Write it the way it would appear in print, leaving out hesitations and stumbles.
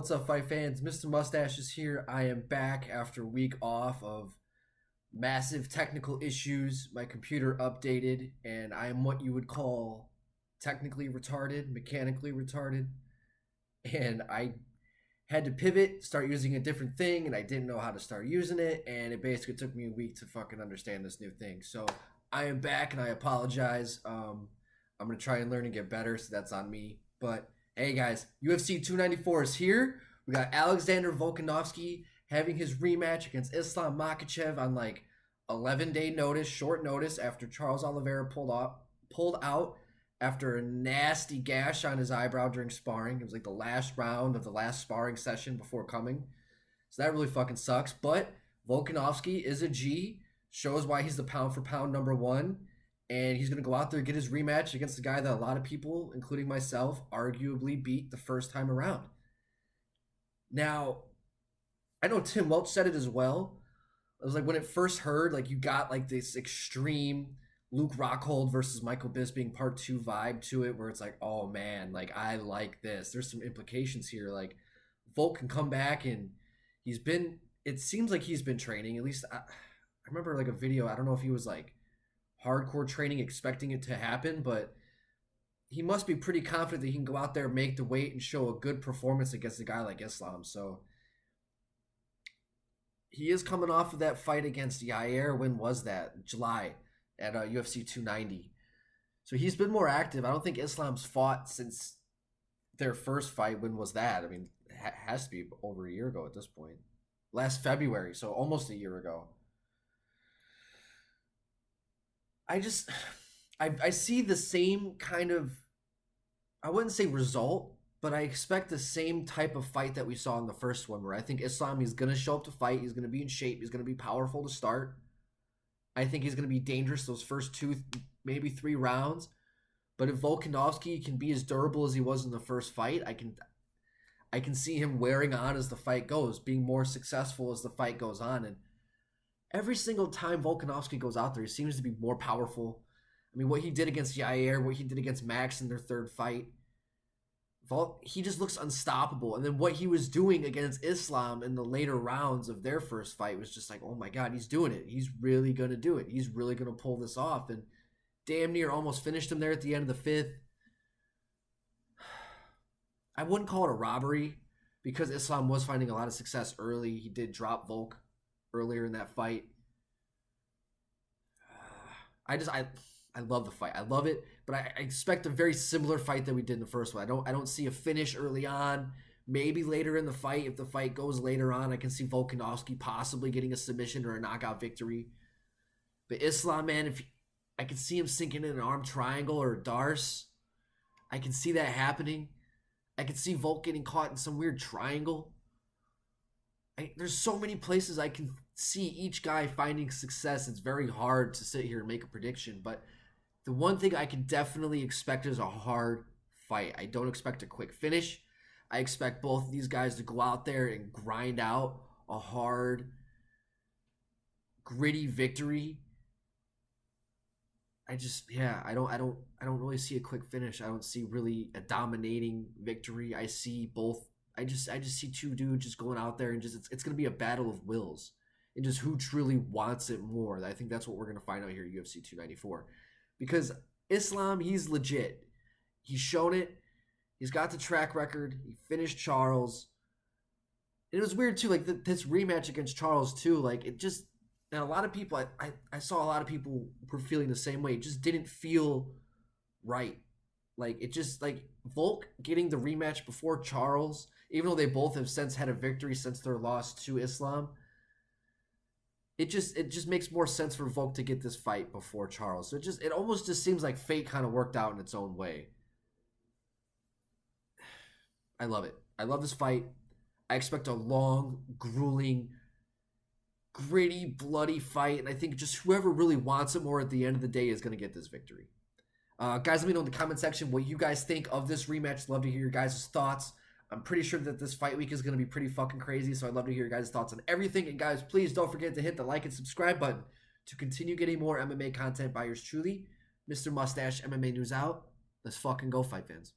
What's up, fight fans? Mr. Mustache is here. I am back after a week off of massive technical issues. My computer updated, and I am what you would call technically retarded, mechanically retarded. And I had to pivot, start using a different thing, and I didn't know how to start using it, and it basically took me a week to fucking understand this new thing. So I am back, and I apologize. I'm going to try and learn and get better, so that's on me. But hey guys, UFC 294 is here. We got Alexander Volkanovski having his rematch against Islam Makhachev on like 11-day notice, short notice, after Charles Oliveira pulled out after a nasty gash on his eyebrow during sparring. It was like the last round of the last sparring session before coming. So that really fucking sucks. But Volkanovski is a G, shows why he's the pound for pound number one. And he's going to go out there and get his rematch against the guy that a lot of people, including myself, arguably beat the first time around. Now, I know Tim Welch said it as well. It was like when it first heard, like you got like this extreme Luke Rockhold versus Michael Bisping part 2 vibe to it, where it's like, oh man, like I like this. There's some implications here. Like Volk can come back, and it seems like he's been training. At least I remember like a video. I don't know if he was like hardcore training expecting it to happen, but he must be pretty confident that he can go out there, make the weight, and show a good performance against a guy like Islam. So he is coming off of that fight against Yair. When was that? July at UFC 290. So he's been more active. I don't think Islam's fought since their first fight. When was that? I mean, it has to be over a year ago at this point. Last February, so almost a year ago. I see the same kind of, I wouldn't say result, but I expect the same type of fight that we saw in the first one, where I think Islam, he's going to show up to fight, he's going to be in shape, he's going to be powerful to start. I think he's going to be dangerous those first 2, maybe 3 rounds. But if Volkanovski can be as durable as he was in the first fight, I can see him wearing on as the fight goes, being more successful as the fight goes on. And every single time Volkanovski goes out there, he seems to be more powerful. I mean, what he did against Yair, what he did against Max in their third fight, he just looks unstoppable. And then what he was doing against Islam in the later rounds of their first fight was just like, oh my God, he's doing it. He's really going to do it. He's really going to pull this off. And damn near almost finished him there at the end of the 5th. I wouldn't call it a robbery because Islam was finding a lot of success early. He did drop Volk earlier in that fight. I love the fight. I love it, but I expect a very similar fight that we did in the first one. I don't see a finish early on. Maybe later in the fight, if the fight goes later on, I can see Volkanovski possibly getting a submission or a knockout victory. But Islam, man, I can see him sinking in an arm triangle or a Darce. I can see that happening. I can see Volk getting caught in some weird triangle. There's so many places I can see each guy finding success. It's very hard to sit here and make a prediction, but the one thing I can definitely expect is a hard fight. I don't expect a quick finish. I expect both of these guys to go out there and grind out a hard, gritty victory. I don't really see a quick finish. I don't see really a dominating victory. I see both. I just see two dudes just going out there and just it's going to be a battle of wills and just who truly wants it more. I think that's what we're going to find out here at UFC 294. Because Islam, he's legit. He's shown it. He's got the track record. He finished Charles. And it was weird too, like this rematch against Charles too. Like it just, and a lot of people, I saw a lot of people were feeling the same way. It just didn't feel right. Like it just, like Volk getting the rematch before Charles, even though they both have since had a victory since their loss to Islam. It just makes more sense for Volk to get this fight before Charles. So it almost just seems like fate kind of worked out in its own way. I love it. I love this fight. I expect a long, grueling, gritty, bloody fight. And I think just whoever really wants it more at the end of the day is going to get this victory. Guys, let me know in the comment section what you guys think of this rematch. Love to hear your guys' thoughts. I'm pretty sure that this fight week is going to be pretty fucking crazy, so I'd love to hear your guys' thoughts on everything. And guys, please don't forget to hit the like and subscribe button to continue getting more MMA content by yours truly. Mr. Mustache, MMA News out. Let's fucking go, fight fans.